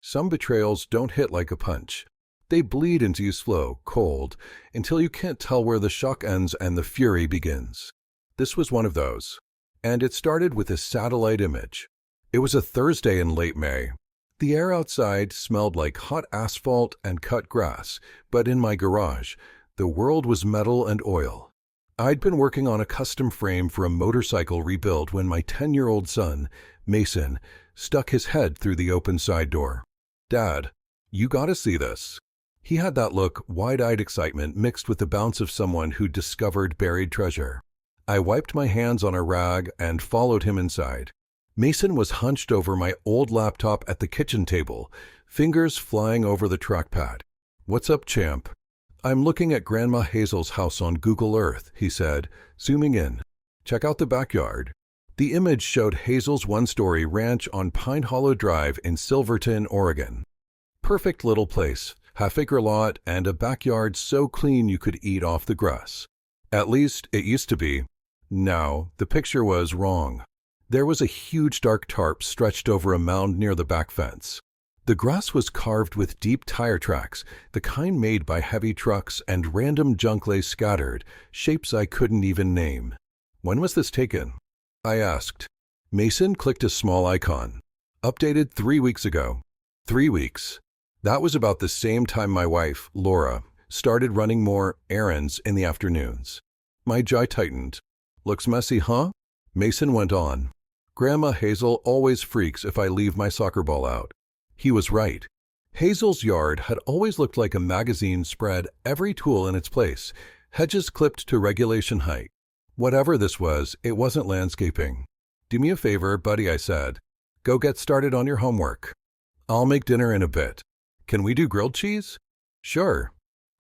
Some betrayals don't hit like a punch. They bleed into you slow, cold, until you can't tell where the shock ends and the fury begins. This was one of those. And it started with a satellite image. It was a Thursday in late May. The air outside smelled like hot asphalt and cut grass, but in my garage, the world was metal and oil. I'd been working on a custom frame for a motorcycle rebuild when my 10-year-old son, Mason, stuck his head through the open side door. "Dad, you gotta see this." He had that look, wide-eyed excitement mixed with the bounce of someone who discovered buried treasure. I wiped my hands on a rag and followed him inside. Mason was hunched over my old laptop at the kitchen table, fingers flying over the trackpad. "What's up, champ?" "I'm looking at Grandma Hazel's house on Google Earth," he said, zooming in. "Check out the backyard." The image showed Hazel's one-story ranch on Pine Hollow Drive in Silverton, Oregon. Perfect little place, half-acre lot, and a backyard so clean you could eat off the grass. At least, it used to be. Now, the picture was wrong. There was a huge dark tarp stretched over a mound near the back fence. The grass was carved with deep tire tracks, the kind made by heavy trucks, and random junk lay scattered, shapes I couldn't even name. "When was this taken?" I asked. Mason clicked a small icon. "Updated 3 weeks ago." 3 weeks. That was about the same time my wife, Laura, started running more errands in the afternoons. My jaw tightened. "Looks messy, huh?" Mason went on. "Grandma Hazel always freaks if I leave my soccer ball out." He was right. Hazel's yard had always looked like a magazine spread, every tool in its place, hedges clipped to regulation height. Whatever this was, it wasn't landscaping. "Do me a favor, buddy," I said. "Go get started on your homework. I'll make dinner in a bit. Can we do grilled cheese?" "Sure."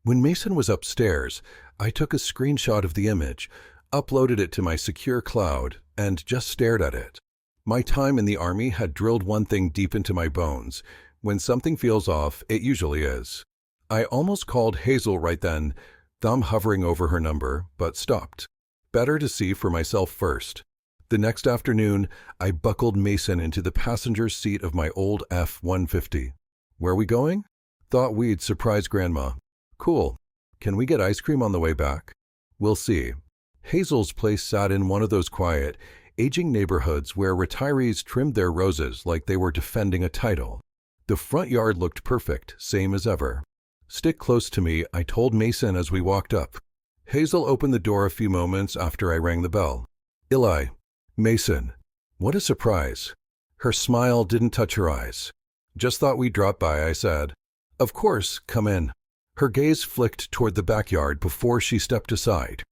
When Mason was upstairs, I took a screenshot of the image, uploaded it to my secure cloud, and just stared at it. My time in the Army had drilled one thing deep into my bones. When something feels off, it usually is. I almost called Hazel right then, thumb hovering over her number, but stopped. Better to see for myself first. The next afternoon, I buckled Mason into the passenger seat of my old F-150. "Where we going?" "Thought we'd surprise Grandma." "Cool. Can we get ice cream on the way back?" "We'll see." Hazel's place sat in one of those quiet, aging neighborhoods where retirees trimmed their roses like they were defending a title. The front yard looked perfect, same as ever. "Stick close to me," I told Mason as we walked up. Hazel opened the door a few moments after I rang the bell. "Eli." "Mason." What a surprise. Her smile didn't touch her eyes. "Just thought we'd drop by," I said. "Of course, come in." Her gaze flicked toward the backyard before she stepped aside.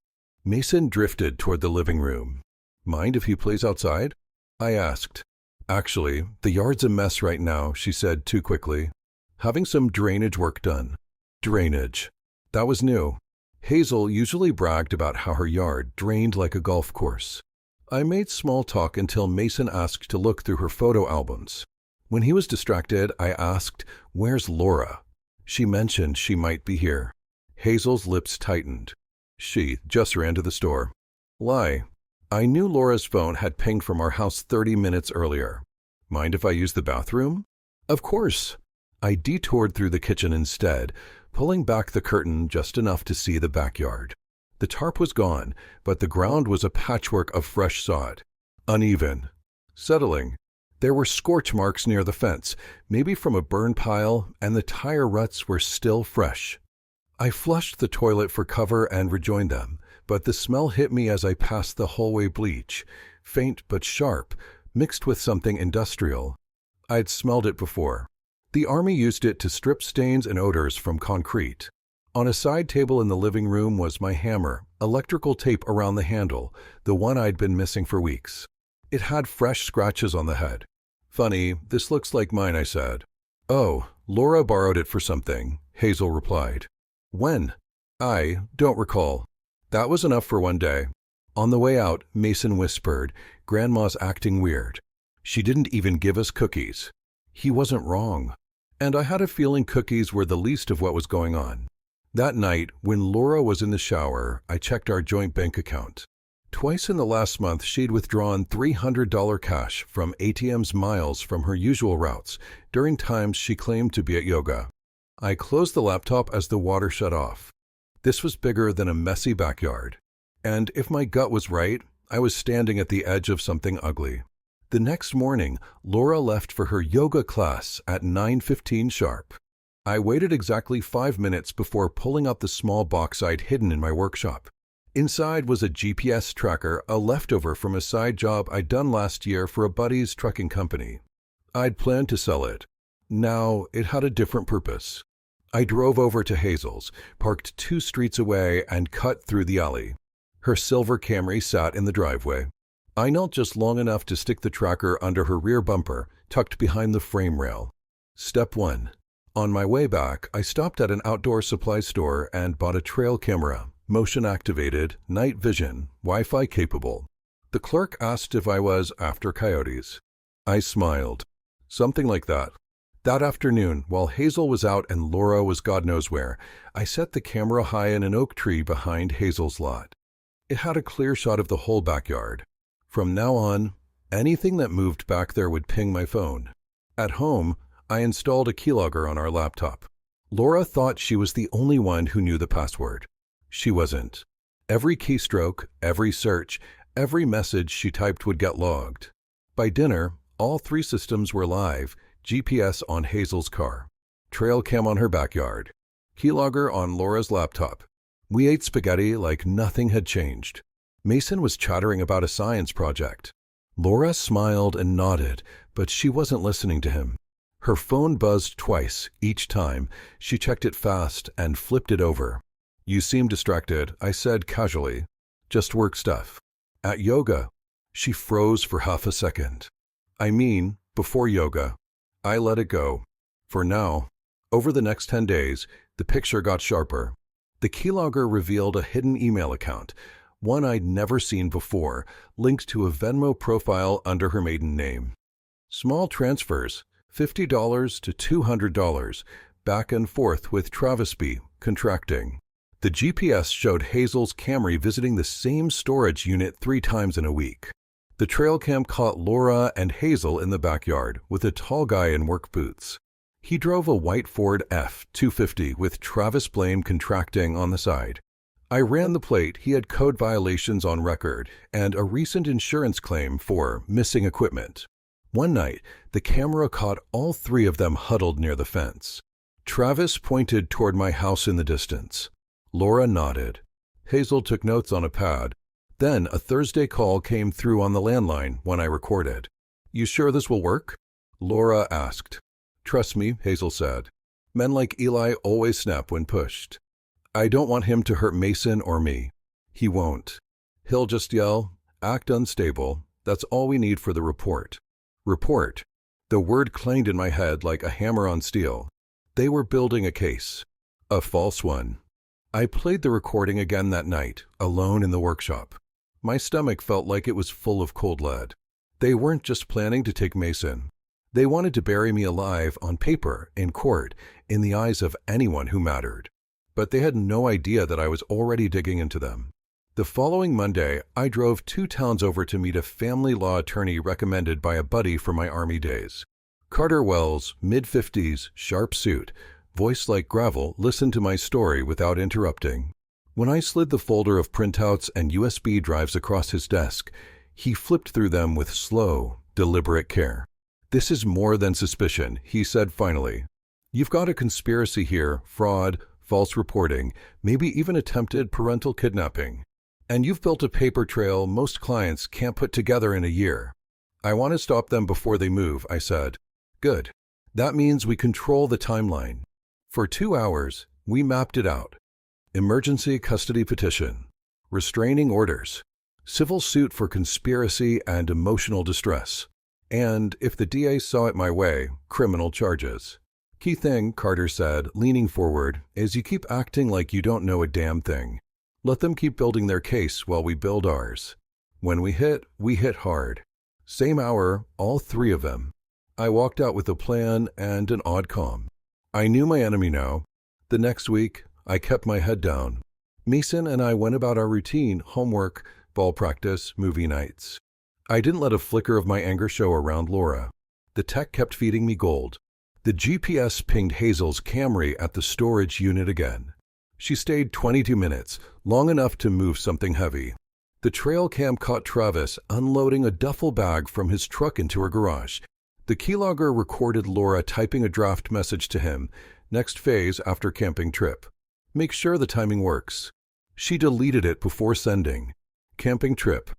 Mason drifted toward the living room. "Mind if he plays outside?" I asked. "Actually, the yard's a mess right now," she said too quickly. "Having some drainage work done." Drainage. That was new. Hazel usually bragged about how her yard drained like a golf course. I made small talk until Mason asked to look through her photo albums. When he was distracted, I asked, "Where's Laura?" She mentioned she might be here. Hazel's lips tightened. "She just ran to the store." Lie. I knew Laura's phone had pinged from our house 30 minutes earlier. "Mind if I use the bathroom?" "Of course." I detoured through the kitchen instead, pulling back the curtain just enough to see the backyard. The tarp was gone, but the ground was a patchwork of fresh sod. Uneven. Settling. There were scorch marks near the fence, maybe from a burn pile, and the tire ruts were still fresh. I flushed the toilet for cover and rejoined them, but the smell hit me as I passed the hallway bleach, faint but sharp, mixed with something industrial. I'd smelled it before. The Army used it to strip stains and odors from concrete. On a side table in the living room was my hammer, electrical tape around the handle, the one I'd been missing for weeks. It had fresh scratches on the head. "Funny, this looks like mine," I said. "Oh, Laura borrowed it for something," Hazel replied. "When?" "I don't recall. That was enough for one day." On the way out, Mason whispered, "Grandma's acting weird. She didn't even give us cookies." He wasn't wrong. And I had a feeling cookies were the least of what was going on. That night, when Laura was in the shower, I checked our joint bank account. Twice in the last month, she'd withdrawn $300 cash from ATMs miles from her usual routes during times she claimed to be at yoga. I closed the laptop as the water shut off. This was bigger than a messy backyard. And if my gut was right, I was standing at the edge of something ugly. The next morning, Laura left for her yoga class at 9:15 sharp. I waited exactly 5 minutes before pulling out the small box I'd hidden in my workshop. Inside was a GPS tracker, a leftover from a side job I'd done last year for a buddy's trucking company. I'd planned to sell it. Now it had a different purpose. I drove over to Hazel's, parked 2 streets away, and cut through the alley. Her silver Camry sat in the driveway. I knelt just long enough to stick the tracker under her rear bumper, tucked behind the frame rail. Step 1. On my way back, I stopped at an outdoor supply store and bought a trail camera. Motion-activated, night vision, Wi-Fi capable. The clerk asked if I was after coyotes. I smiled. Something like that. That afternoon, while Hazel was out and Laura was God knows where, I set the camera high in an oak tree behind Hazel's lot. It had a clear shot of the whole backyard. From now on, anything that moved back there would ping my phone. At home, I installed a keylogger on our laptop. Laura thought she was the only one who knew the password. She wasn't. Every keystroke, every search, every message she typed would get logged. By dinner, all 3 systems were live, GPS on Hazel's car, trail cam on her backyard, keylogger on Laura's laptop. We ate spaghetti like nothing had changed. Mason was chattering about a science project. Laura smiled and nodded, but she wasn't listening to him. Her phone buzzed twice. Each time, she checked it fast and flipped it over. "You seem distracted," I said casually. "Just work stuff." "At yoga." She froze for half a second. "I mean, before yoga." I let it go. For now. Over the next 10 days, the picture got sharper. The keylogger revealed a hidden email account, one I'd never seen before, linked to a Venmo profile under her maiden name. Small transfers, $50 to $200, back and forth with Travis B, contracting. The GPS showed Hazel's Camry visiting the same storage unit 3 times in a week. The trail cam caught Laura and Hazel in the backyard with a tall guy in work boots. He drove a white Ford F-250 with Travis Blame contracting on the side. I ran the plate. He had code violations on record and a recent insurance claim for missing equipment. One night, the camera caught all 3 of them huddled near the fence. Travis pointed toward my house in the distance. Laura nodded. Hazel took notes on a pad. Then a Thursday call came through on the landline when I recorded. "You sure this will work?" Laura asked. "Trust me," Hazel said. "Men like Eli always snap when pushed. I don't want him to hurt Mason or me." "He won't. He'll just yell, 'Act unstable.' That's all we need for the report." Report. The word clanged in my head like a hammer on steel. They were building a case. A false one. I played the recording again that night, alone in the workshop. My stomach felt like it was full of cold lead. They weren't just planning to take Mason. They wanted to bury me alive on paper, in court, in the eyes of anyone who mattered. But they had no idea that I was already digging into them. The following Monday, I drove 2 towns over to meet a family law attorney recommended by a buddy from my Army days. Carter Wells, mid-50s, sharp suit, voice like gravel, listened to my story without interrupting. When I slid the folder of printouts and USB drives across his desk, he flipped through them with slow, deliberate care. "This is more than suspicion," he said finally. "You've got a conspiracy here, fraud, false reporting, maybe even attempted parental kidnapping. And you've built a paper trail most clients can't put together in a year." "I want to stop them before they move," I said. "Good. That means we control the timeline." For 2 hours, we mapped it out. Emergency custody petition, restraining orders, civil suit for conspiracy and emotional distress, and, if the DA saw it my way, criminal charges. "Key thing," Carter said, leaning forward, "is you keep acting like you don't know a damn thing. Let them keep building their case while we build ours. When we hit hard." Same hour, all 3 of them. I walked out with a plan and an odd calm. I knew my enemy now. The next week, I kept my head down. Mason and I went about our routine, homework, ball practice, movie nights. I didn't let a flicker of my anger show around Laura. The tech kept feeding me gold. The GPS pinged Hazel's Camry at the storage unit again. She stayed 22 minutes, long enough to move something heavy. The trail cam caught Travis unloading a duffel bag from his truck into her garage. The keylogger recorded Laura typing a draft message to him. Next phase after camping trip. Make sure the timing works. She deleted it before sending. Camping trip.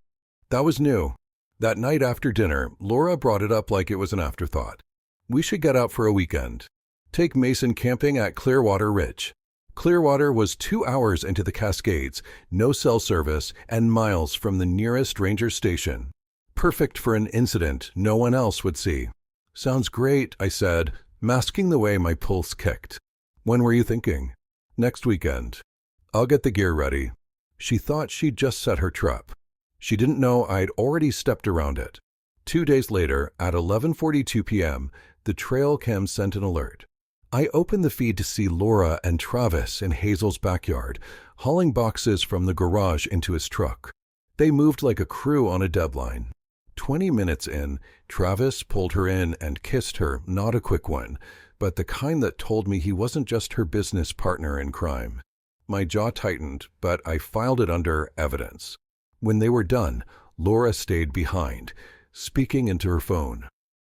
That was new. That night after dinner, Laura brought it up like it was an afterthought. We should get out for a weekend. Take Mason camping at Clearwater Ridge. Clearwater was 2 hours into the Cascades, no cell service, and miles from the nearest ranger station. Perfect for an incident no one else would see. Sounds great, I said, masking the way my pulse kicked. When were you thinking? Next weekend. I'll get the gear ready. She thought she'd just set her trap. She didn't know I'd already stepped around it. 2 days later, at 11:42 p.m., the trail cam sent an alert. I opened the feed to see Laura and Travis in Hazel's backyard, hauling boxes from the garage into his truck. They moved like a crew on a deadline. 20 minutes in, Travis pulled her in and kissed her, not a quick one, but the kind that told me he wasn't just her business partner in crime. My jaw tightened, but I filed it under evidence. When they were done, Laura stayed behind, speaking into her phone.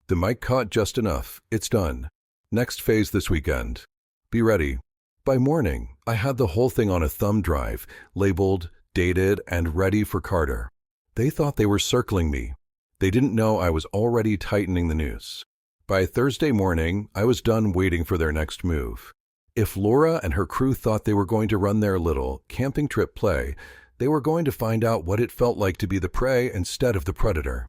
The mic caught just enough. It's done. Next phase this weekend. Be ready. By morning, I had the whole thing on a thumb drive, labeled, dated, and ready for Carter. They thought they were circling me. They didn't know I was already tightening the noose. By Thursday morning, I was done waiting for their next move. If Laura and her crew thought they were going to run their little camping trip play, they were going to find out what it felt like to be the prey instead of the predator.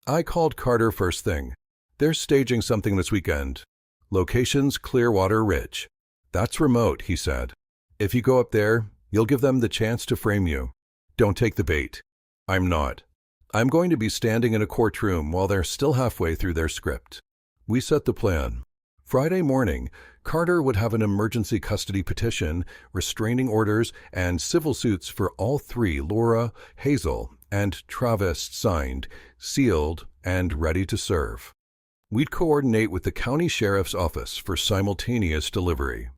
I called Carter first thing. They're staging something this weekend. Location's Clearwater Ridge. That's remote, he said. If you go up there, you'll give them the chance to frame you. Don't take the bait. I'm not. I'm going to be standing in a courtroom while they're still halfway through their script. We set the plan. Friday morning, Carter would have an emergency custody petition, restraining orders, and civil suits for all three, Laura, Hazel, and Travis, signed, sealed, and ready to serve. We'd coordinate with the county sheriff's office for simultaneous delivery.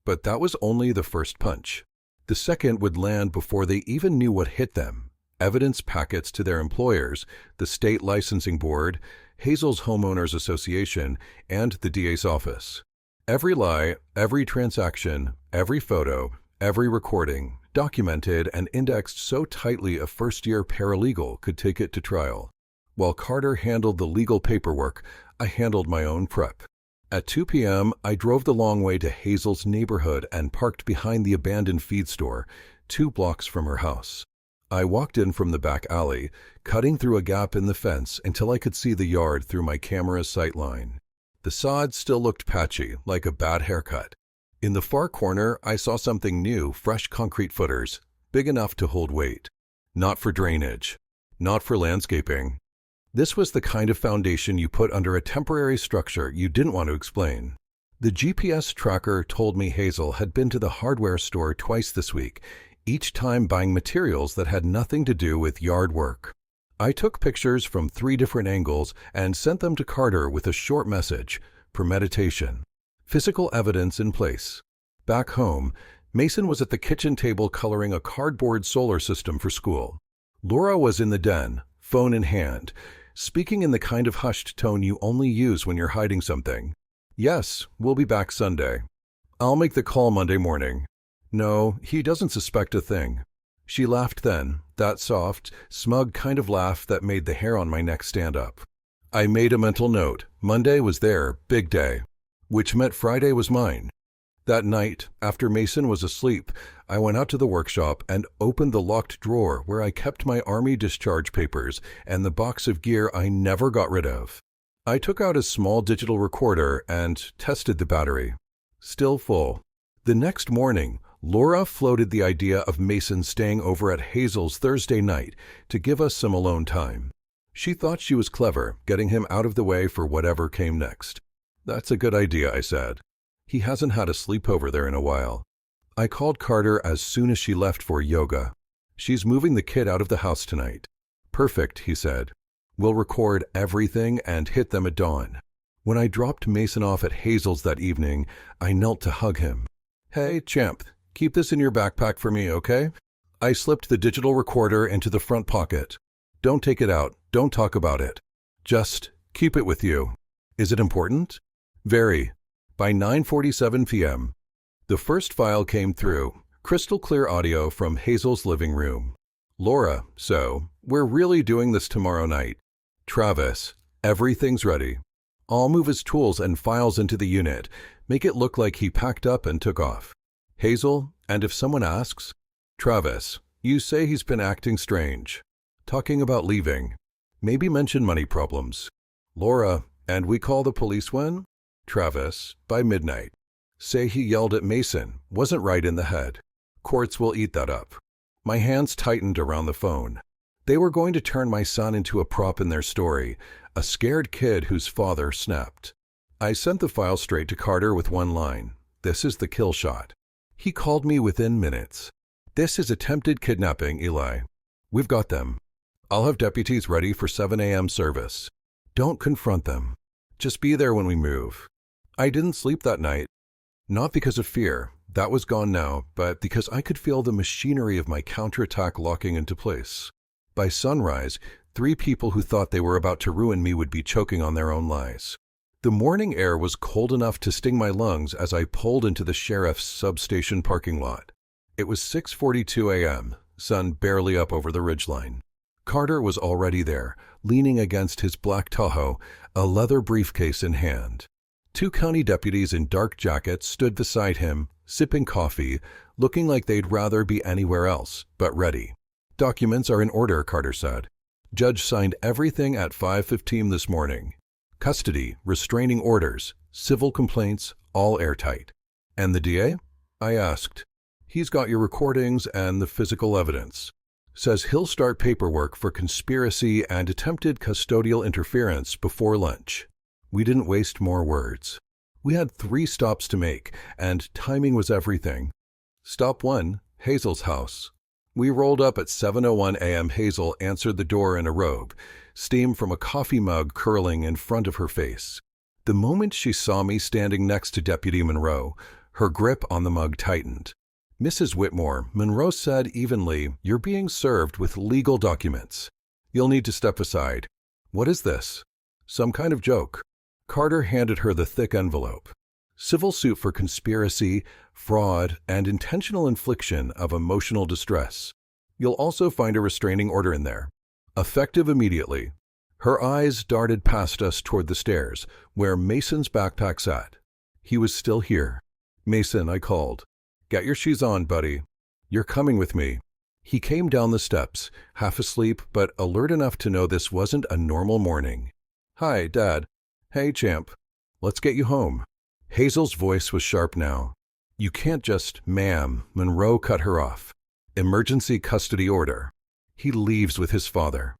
But that was only the first punch. The second would land before they even knew what hit them. Evidence packets to their employers, the state licensing board, Hazel's Homeowners Association, and the DA's office. Every lie, every transaction, every photo, every recording, documented and indexed so tightly a first-year paralegal could take it to trial. While Carter handled the legal paperwork, I handled my own prep. At 2 p.m., I drove the long way to Hazel's neighborhood and parked behind the abandoned feed store, 2 blocks from her house. I walked in from the back alley, cutting through a gap in the fence until I could see the yard through my camera's sightline. The sod still looked patchy, like a bad haircut. In the far corner, I saw something new, fresh concrete footers, big enough to hold weight. Not for drainage. Not for landscaping. This was the kind of foundation you put under a temporary structure you didn't want to explain. The GPS tracker told me Hazel had been to the hardware store twice this week, each time buying materials that had nothing to do with yard work. I took pictures from 3 different angles and sent them to Carter with a short message, premeditation. Physical evidence in place. Back home, Mason was at the kitchen table coloring a cardboard solar system for school. Laura was in the den, phone in hand, speaking in the kind of hushed tone you only use when you're hiding something. Yes, we'll be back Sunday. I'll make the call Monday morning. No, he doesn't suspect a thing. She laughed then, that soft, smug kind of laugh that made the hair on my neck stand up. I made a mental note. Monday was their big day, which meant Friday was mine. That night, after Mason was asleep, I went out to the workshop and opened the locked drawer where I kept my Army discharge papers and the box of gear I never got rid of. I took out a small digital recorder and tested the battery. Still full. The next morning, Laura floated the idea of Mason staying over at Hazel's Thursday night to give us some alone time. She thought she was clever, getting him out of the way for whatever came next. That's a good idea, I said. He hasn't had a sleepover there in a while. I called Carter as soon as she left for yoga. She's moving the kid out of the house tonight. Perfect, he said. We'll record everything and hit them at dawn. When I dropped Mason off at Hazel's that evening, I knelt to hug him. Hey, champ, keep this in your backpack for me, okay? I slipped the digital recorder into the front pocket. Don't take it out. Don't talk about it. Just keep it with you. Is it important? Very. By 9:47 p.m., the first file came through, crystal clear audio from Hazel's living room. Laura, so, we're really doing this tomorrow night. Travis, everything's ready. I'll move his tools and files into the unit, make it look like he packed up and took off. Hazel, and if someone asks, Travis, you say he's been acting strange. Talking about leaving. Maybe mention money problems. Laura, and we call the police when? Travis, by midnight. Say he yelled at Mason, wasn't right in the head. Courts will eat that up. My hands tightened around the phone. They were going to turn my son into a prop in their story, a scared kid whose father snapped. I sent the file straight to Carter with one line. This is the kill shot. He called me within minutes. This is attempted kidnapping, Eli. We've got them. I'll have deputies ready for 7 a.m. service. Don't confront them. Just be there when we move. I didn't sleep that night. Not because of fear. That was gone now, but because I could feel the machinery of my counterattack locking into place. By sunrise, 3 people who thought they were about to ruin me would be choking on their own lies. The morning air was cold enough to sting my lungs as I pulled into the sheriff's substation parking lot. It was 6:42 a.m., sun barely up over the ridgeline. Carter was already there, leaning against his black Tahoe, a leather briefcase in hand. 2 county deputies in dark jackets stood beside him, sipping coffee, looking like they'd rather be anywhere else, but ready. Documents are in order, Carter said. Judge signed everything at 5:15 this morning. Custody, restraining orders, civil complaints, all airtight. And the DA? I asked. He's got your recordings and the physical evidence. Says he'll start paperwork for conspiracy and attempted custodial interference before lunch. We didn't waste more words. We had 3 stops to make, and timing was everything. Stop 1, Hazel's house. We rolled up at 7:01 a.m. Hazel answered the door in a robe, steam from a coffee mug curling in front of her face. The moment she saw me standing next to Deputy Monroe, her grip on the mug tightened. Mrs. Whitmore, Monroe said evenly, you're being served with legal documents. You'll need to step aside. What is this? Some kind of joke. Carter handed her the thick envelope. Civil suit for conspiracy, fraud, and intentional infliction of emotional distress. You'll also find a restraining order in there. Effective immediately. Her eyes darted past us toward the stairs, where Mason's backpack sat. He was still here. Mason, I called. Get your shoes on, buddy. You're coming with me. He came down the steps, half asleep but alert enough to know this wasn't a normal morning. Hi, Dad. Hey, champ. Let's get you home. Hazel's voice was sharp now. You can't just, ma'am. Monroe cut her off. Emergency custody order. He leaves with his father.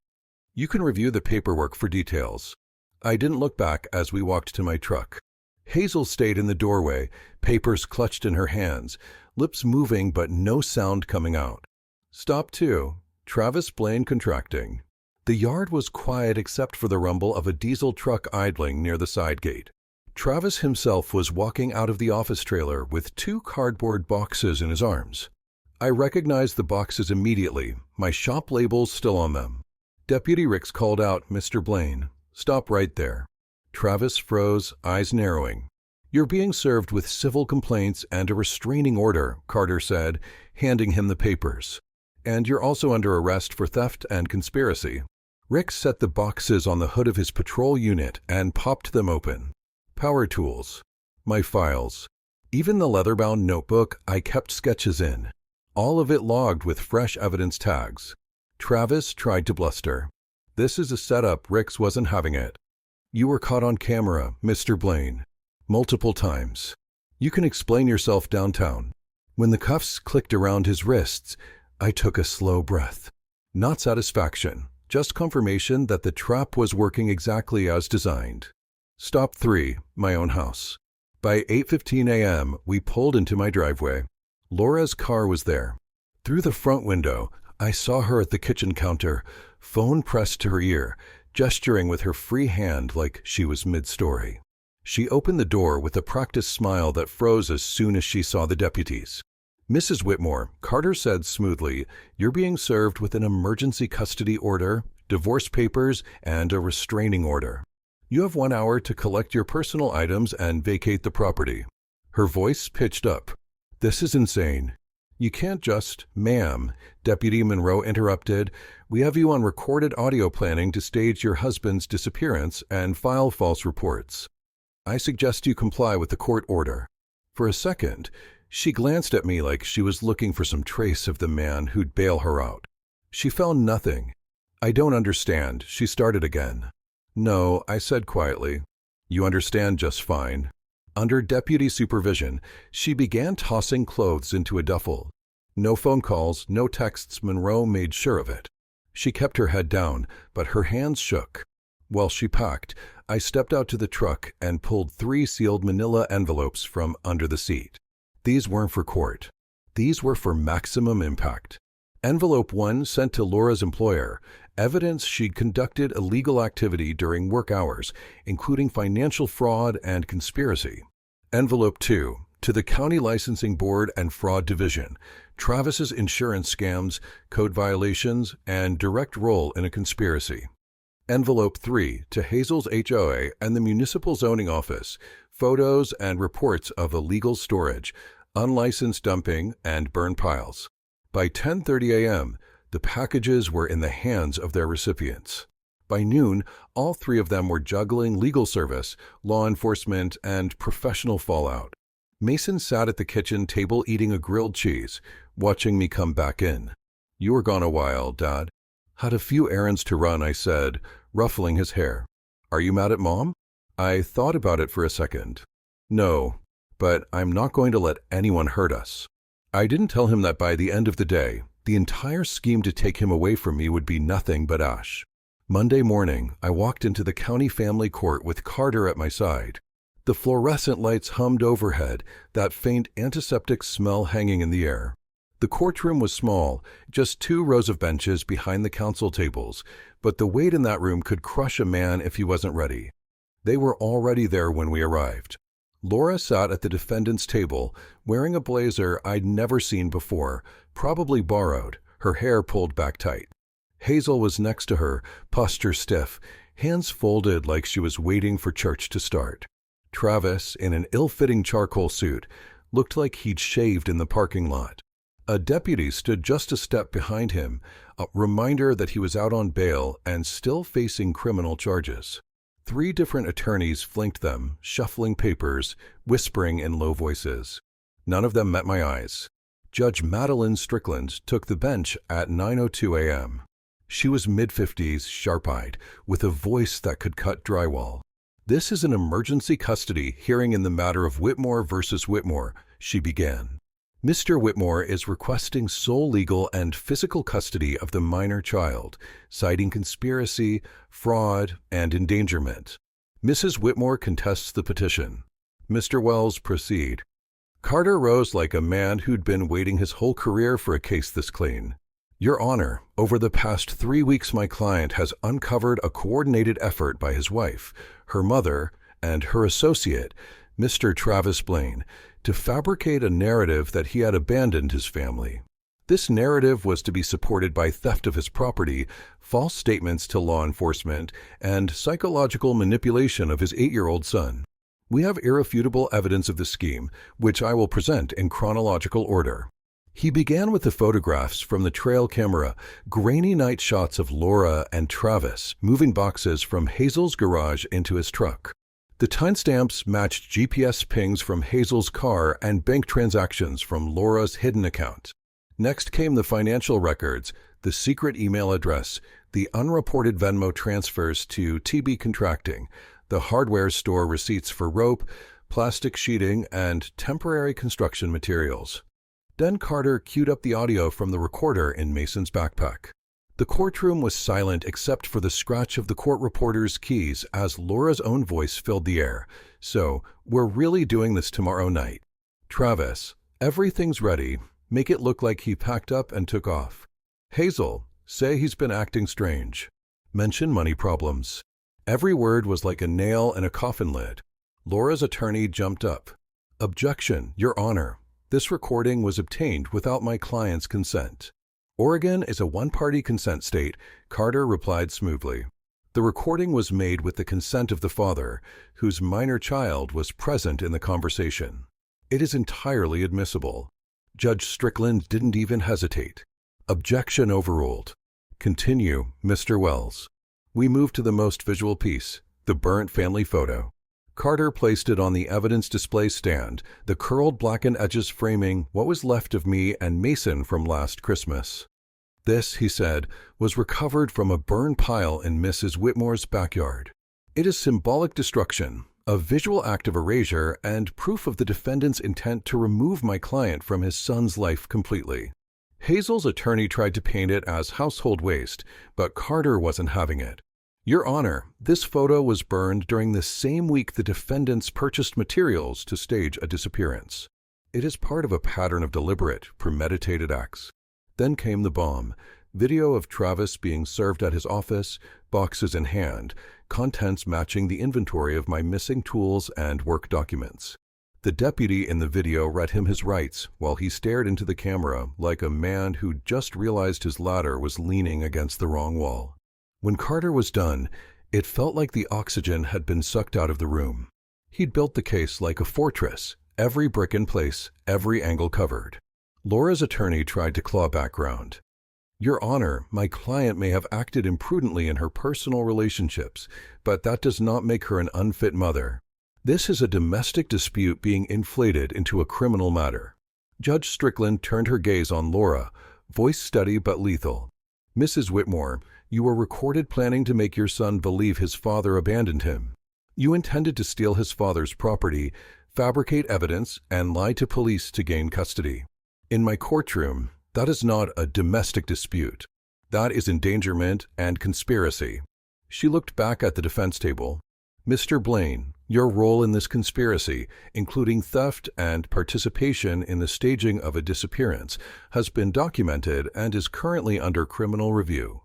You can review the paperwork for details. I didn't look back as we walked to my truck. Hazel stayed in the doorway, papers clutched in her hands, lips moving but no sound coming out. Stop 2. Travis Blaine contracting. The yard was quiet except for the rumble of a diesel truck idling near the side gate. Travis himself was walking out of the office trailer with 2 cardboard boxes in his arms. I recognized the boxes immediately, my shop labels still on them. Deputy Ricks called out, Mr. Blaine, stop right there. Travis froze, eyes narrowing. You're being served with civil complaints and a restraining order, Carter said, handing him the papers. And you're also under arrest for theft and conspiracy. Ricks set the boxes on the hood of his patrol unit and popped them open. Power tools. My files. Even the leather-bound notebook I kept sketches in. All of it logged with fresh evidence tags. Travis tried to bluster. This is a setup, Ricks wasn't having it. You were caught on camera, Mr. Blaine. Multiple times. You can explain yourself downtown. When the cuffs clicked around his wrists, I took a slow breath. Not satisfaction, just confirmation that the trap was working exactly as designed. Stop 3, my own house. By 8:15 a.m., we pulled into my driveway. Laura's car was there. Through the front window, I saw her at the kitchen counter, phone pressed to her ear, gesturing with her free hand like she was mid-story. She opened the door with a practiced smile that froze as soon as she saw the deputies. "Mrs. Whitmore," Carter said smoothly, "you're being served with an emergency custody order, divorce papers, and a restraining order. You have 1 hour to collect your personal items and vacate the property." Her voice pitched up. "This is insane." "You can't just—" "Ma'am," Deputy Monroe interrupted, "we have you on recorded audio planning to stage your husband's disappearance and file false reports. I suggest you comply with the court order." For a second, she glanced at me like she was looking for some trace of the man who'd bail her out. She found nothing. "I don't understand," she started again. "No," I said quietly. "You understand just fine." Under deputy supervision, she began tossing clothes into a duffel. No phone calls, no texts. Monroe made sure of it. She kept her head down, but her hands shook. While she packed, I stepped out to the truck and pulled 3 sealed manila envelopes from under the seat. These weren't for court. These were for maximum impact. Envelope 1 sent to Laura's employer, evidence she'd conducted illegal activity during work hours, including financial fraud and conspiracy. Envelope 2, to the County Licensing Board and Fraud Division, Travis's insurance scams, code violations, and direct role in a conspiracy. Envelope 3, to Hazel's HOA and the Municipal Zoning Office, photos and reports of illegal storage, unlicensed dumping, and burn piles. By 10:30 a.m., the packages were in the hands of their recipients. By noon, all 3 of them were juggling legal service, law enforcement, and professional fallout. Mason sat at the kitchen table eating a grilled cheese, watching me come back in. "You were gone a while, Dad." "Had a few errands to run," I said, ruffling his hair. "Are you mad at Mom?" I thought about it for a second. "No, but I'm not going to let anyone hurt us." I didn't tell him that by the end of the day, the entire scheme to take him away from me would be nothing but ash. Monday morning, I walked into the county family court with Carter at my side. The fluorescent lights hummed overhead, that faint antiseptic smell hanging in the air. The courtroom was small, just 2 rows of benches behind the counsel tables, but the weight in that room could crush a man if he wasn't ready. They were already there when we arrived. Laura sat at the defendant's table, wearing a blazer I'd never seen before, probably borrowed, her hair pulled back tight. Hazel was next to her, posture stiff, hands folded like she was waiting for church to start. Travis, in an ill-fitting charcoal suit, looked like he'd shaved in the parking lot. A deputy stood just a step behind him, a reminder that he was out on bail and still facing criminal charges. 3 different attorneys flanked them, shuffling papers, whispering in low voices. None of them met my eyes. Judge Madeline Strickland took the bench at 9:02 a.m. She was mid-50s, sharp-eyed, with a voice that could cut drywall. "This is an emergency custody hearing in the matter of Whitmore versus Whitmore," she began. "Mr. Whitmore is requesting sole legal and physical custody of the minor child, citing conspiracy, fraud, and endangerment. Mrs. Whitmore contests the petition. Mr. Wells, proceed." Carter rose like a man who'd been waiting his whole career for a case this clean. "Your Honor, over the past 3 weeks my client has uncovered a coordinated effort by his wife, her mother, and her associate, Mr. Travis Blaine, to fabricate a narrative that he had abandoned his family. This narrative was to be supported by theft of his property, false statements to law enforcement, and psychological manipulation of his 8-year-old son. We have irrefutable evidence of the scheme, which I will present in chronological order." He began with the photographs from the trail camera, grainy night shots of Laura and Travis moving boxes from Hazel's garage into his truck. The timestamps matched GPS pings from Hazel's car and bank transactions from Laura's hidden account. Next came the financial records, the secret email address, the unreported Venmo transfers to TB Contracting, the hardware store receipts for rope, plastic sheeting, and temporary construction materials. Then Carter queued up the audio from the recorder in Mason's backpack. The courtroom was silent except for the scratch of the court reporter's keys as Laura's own voice filled the air. "So, we're really doing this tomorrow night. Travis, everything's ready. Make it look like he packed up and took off." Hazel, say he's been acting strange. Mention money problems. Every word was like a nail in a coffin lid. Laura's attorney jumped up. Objection, Your Honor. This recording was obtained without my client's consent. Oregon is a one-party consent state, Carter replied smoothly. The recording was made with the consent of the father, whose minor child was present in the conversation. It is entirely admissible. Judge Strickland didn't even hesitate. Objection overruled. Continue, Mr. Wells. We move to the most visual piece, the burnt family photo. Carter placed it on the evidence display stand, the curled blackened edges framing what was left of me and Mason from last Christmas. This, he said, was recovered from a burned pile in Mrs. Whitmore's backyard. It is symbolic destruction, a visual act of erasure, and proof of the defendant's intent to remove my client from his son's life completely. Hazel's attorney tried to paint it as household waste, but Carter wasn't having it. Your Honor, this photo was burned during the same week the defendants purchased materials to stage a disappearance. It is part of a pattern of deliberate, premeditated acts. Then came the bomb, video of Travis being served at his office, boxes in hand, contents matching the inventory of my missing tools and work documents. The deputy in the video read him his rights while he stared into the camera like a man who just realized his ladder was leaning against the wrong wall. When Carter was done, it felt like the oxygen had been sucked out of the room. He'd built the case like a fortress, every brick in place, every angle covered. Laura's attorney tried to claw back ground. Your Honor, my client may have acted imprudently in her personal relationships, but that does not make her an unfit mother. This is a domestic dispute being inflated into a criminal matter. Judge Strickland turned her gaze on Laura, voice steady but lethal. Mrs. Whitmore, you were recorded planning to make your son believe his father abandoned him. You intended to steal his father's property, fabricate evidence, and lie to police to gain custody. In my courtroom, that is not a domestic dispute. That is endangerment and conspiracy. She looked back at the defense table. Mr. Blaine, your role in this conspiracy, including theft and participation in the staging of a disappearance, has been documented and is currently under criminal review.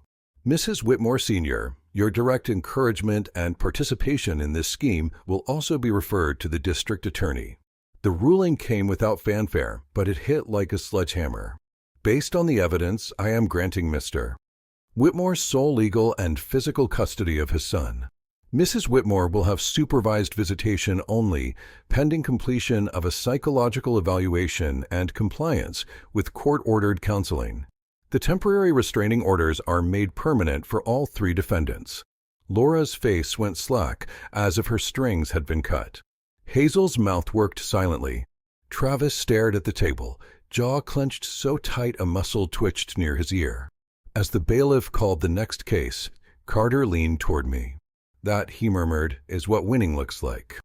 Mrs. Whitmore Sr., your direct encouragement and participation in this scheme will also be referred to the district attorney. The ruling came without fanfare, but it hit like a sledgehammer. Based on the evidence, I am granting Mr. Whitmore's sole legal and physical custody of his son. Mrs. Whitmore will have supervised visitation only, pending completion of a psychological evaluation and compliance with court-ordered counseling. The temporary restraining orders are made permanent for all three defendants. Laura's face went slack, as if her strings had been cut. Hazel's mouth worked silently. Travis stared at the table, jaw clenched so tight a muscle twitched near his ear. As the bailiff called the next case, Carter leaned toward me. That, he murmured, is what winning looks like.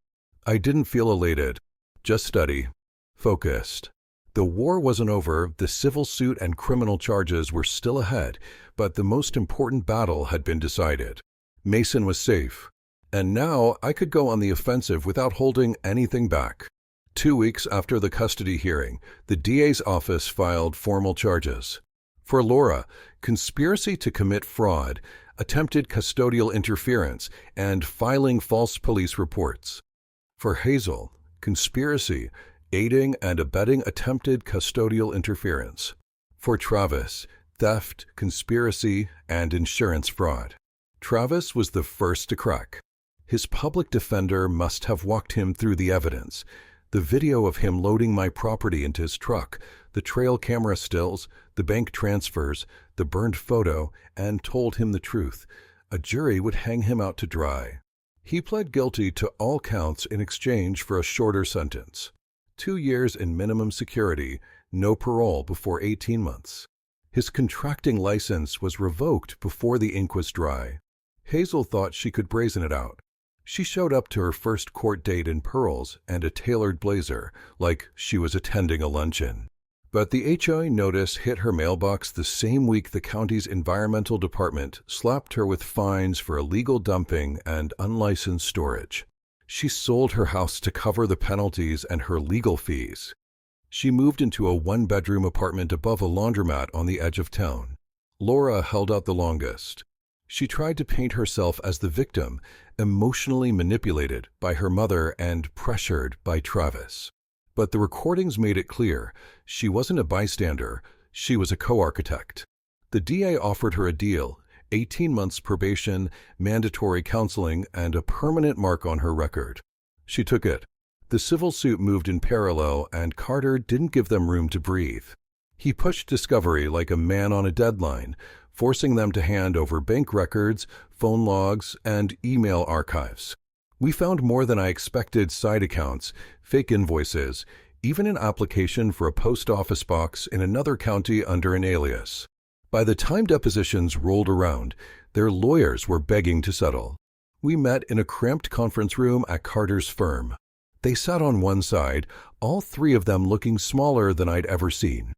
I didn't feel elated, just steady, focused. The war wasn't over, the civil suit and criminal charges were still ahead, but the most important battle had been decided. Mason was safe, and now I could go on the offensive without holding anything back. 2 weeks after the custody hearing, the DA's office filed formal charges. For Laura, conspiracy to commit fraud, attempted custodial interference, and filing false police reports. For Hazel, conspiracy, aiding and abetting attempted custodial interference. For Travis, theft, conspiracy, and insurance fraud. Travis was the first to crack. His public defender must have walked him through the evidence. The video of him loading my property into his truck, the trail camera stills, the bank transfers, the burned photo, and told him the truth. A jury would hang him out to dry. He pled guilty to all counts in exchange for a shorter sentence. 2 years in minimum security, no parole before 18 months. His contracting license was revoked before the ink was dry. Hazel thought she could brazen it out. She showed up to her first court date in pearls and a tailored blazer, like she was attending a luncheon. But the HOA notice hit her mailbox the same week the county's environmental department slapped her with fines for illegal dumping and unlicensed storage. She sold her house to cover the penalties and her legal fees. She moved into a one-bedroom apartment above a laundromat on the edge of town. Laura held out the longest. She tried to paint herself as the victim, emotionally manipulated by her mother and pressured by Travis. But the recordings made it clear she wasn't a bystander, she was a co-architect. The DA offered her a deal, 18 months probation, mandatory counseling, and a permanent mark on her record. She took it. The civil suit moved in parallel, and Carter didn't give them room to breathe. He pushed Discovery like a man on a deadline, forcing them to hand over bank records, phone logs, and email archives. We found more than I expected: side accounts, fake invoices, even an application for a post office box in another county under an alias. By the time depositions rolled around, their lawyers were begging to settle. We met in a cramped conference room at Carter's firm. They sat on one side, all three of them looking smaller than I'd ever seen.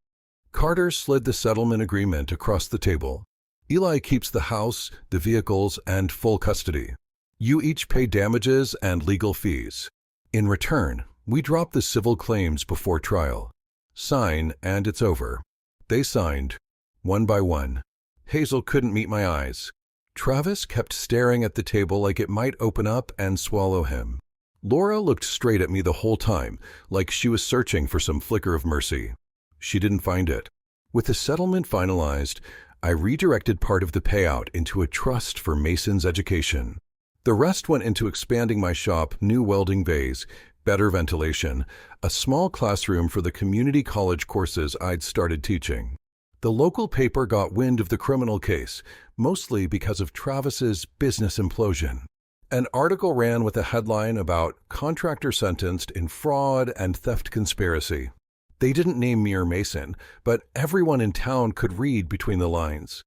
Carter slid the settlement agreement across the table. Eli keeps the house, the vehicles, and full custody. You each pay damages and legal fees. In return, we drop the civil claims before trial. Sign, and it's over. They signed, one by one. Hazel couldn't meet my eyes. Travis kept staring at the table like it might open up and swallow him. Laura looked straight at me the whole time, like she was searching for some flicker of mercy. She didn't find it. With the settlement finalized, I redirected part of the payout into a trust for Mason's education. The rest went into expanding my shop, new welding bays, better ventilation, a small classroom for the community college courses I'd started teaching. The local paper got wind of the criminal case, mostly because of Travis's business implosion. An article ran with a headline about contractor sentenced in fraud and theft conspiracy. They didn't name me or Mason, but everyone in town could read between the lines.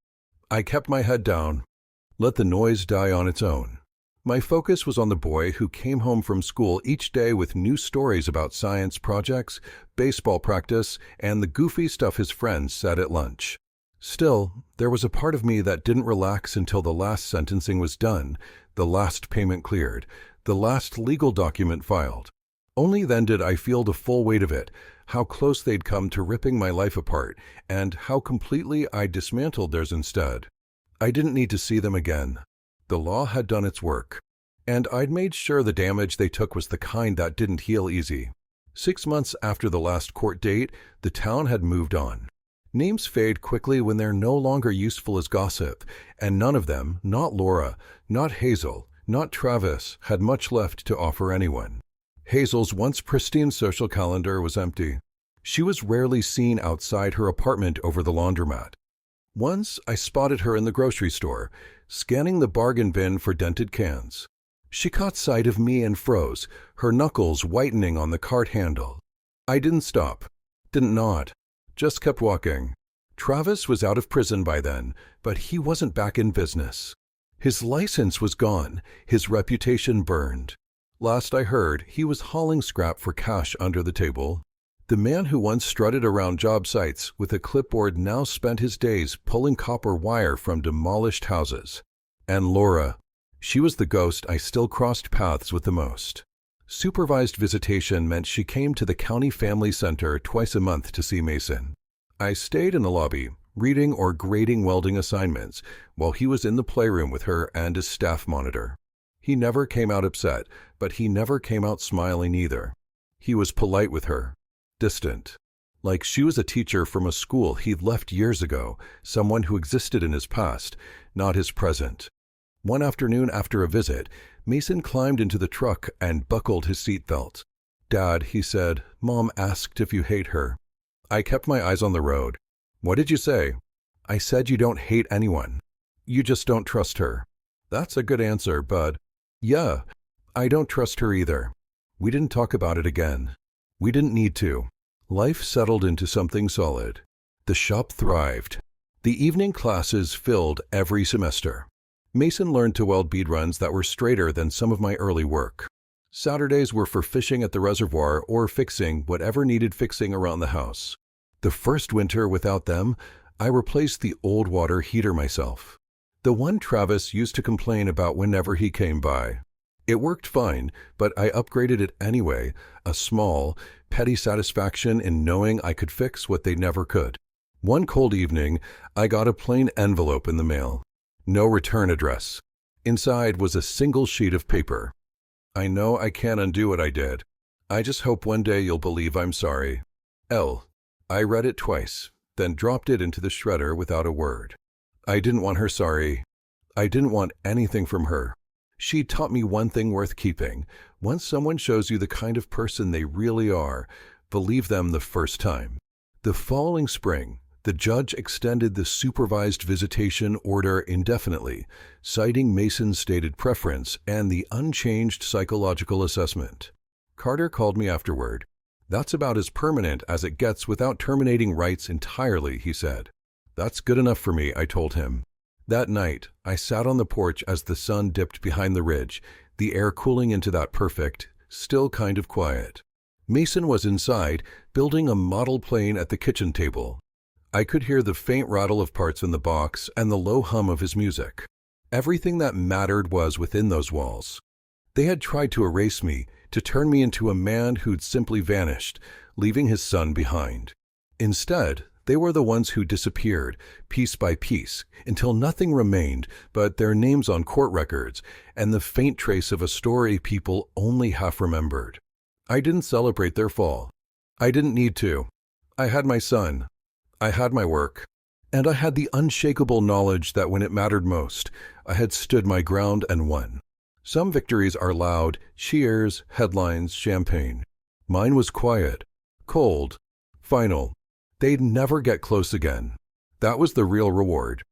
I kept my head down, let the noise die on its own. My focus was on the boy who came home from school each day with new stories about science projects, baseball practice, and the goofy stuff his friends said at lunch. Still, there was a part of me that didn't relax until the last sentencing was done, the last payment cleared, the last legal document filed. Only then did I feel the full weight of it, how close they'd come to ripping my life apart, and how completely I dismantled theirs instead. I didn't need to see them again. The law had done its work, and I'd made sure the damage they took was the kind that didn't heal easy. 6 months after the last court date, the town had moved on. Names fade quickly when they're no longer useful as gossip, and none of them, not Laura, not Hazel, not Travis, had much left to offer anyone. Hazel's once pristine social calendar was empty. She was rarely seen outside her apartment over the laundromat. Once I spotted her in the grocery store, scanning the bargain bin for dented cans. She caught sight of me and froze, her knuckles whitening on the cart handle. I didn't stop, didn't nod, just kept walking. Travis was out of prison by then, but he wasn't back in business. His license was gone, his reputation burned. Last I heard, he was hauling scrap for cash under the table. The man who once strutted around job sites with a clipboard now spent his days pulling copper wire from demolished houses. And Laura, she was the ghost I still crossed paths with the most. Supervised visitation meant she came to the county family center twice a month to see Mason. I stayed in the lobby, reading or grading welding assignments, while he was in the playroom with her and his staff monitor. He never came out upset, but he never came out smiling either. He was polite with her, distant, like she was a teacher from a school he'd left years ago, someone who existed in his past, not his present. One afternoon after a visit, Mason climbed into the truck and buckled his seatbelt. "Dad," he said, "Mom asked if you hate her." I kept my eyes on the road. "What did you say?" "I said you don't hate anyone. You just don't trust her." "That's a good answer, bud." "Yeah, I don't trust her either." We didn't talk about it again. We didn't need to. Life settled into something solid. The shop thrived. The evening classes filled every semester. Mason learned to weld bead runs that were straighter than some of my early work. Saturdays were for fishing at the reservoir or fixing whatever needed fixing around the house. The first winter without them, I replaced the old water heater myself. The one Travis used to complain about whenever he came by. It worked fine, but I upgraded it anyway, a small, petty satisfaction in knowing I could fix what they never could. One cold evening, I got a plain envelope in the mail. No return address. Inside was a single sheet of paper. I know I can't undo what I did. I just hope one day you'll believe I'm sorry. L. I read it twice, then dropped it into the shredder without a word. I didn't want her sorry. I didn't want anything from her. She taught me one thing worth keeping. Once someone shows you the kind of person they really are, believe them the first time. The following spring, the judge extended the supervised visitation order indefinitely, citing Mason's stated preference and the unchanged psychological assessment. Carter called me afterward. That's about as permanent as it gets without terminating rights entirely, he said. That's good enough for me, I told him. That night, I sat on the porch as the sun dipped behind the ridge, the air cooling into that perfect, still kind of quiet. Mason was inside, building a model plane at the kitchen table. I could hear the faint rattle of parts in the box and the low hum of his music. Everything that mattered was within those walls. They had tried to erase me, to turn me into a man who'd simply vanished, leaving his son behind. Instead, they were the ones who disappeared, piece by piece, until nothing remained but their names on court records and the faint trace of a story people only half remembered. I didn't celebrate their fall. I didn't need to. I had my son. I had my work. And I had the unshakable knowledge that when it mattered most, I had stood my ground and won. Some victories are loud, cheers, headlines, champagne. Mine was quiet, cold, final. They'd never get close again. That was the real reward.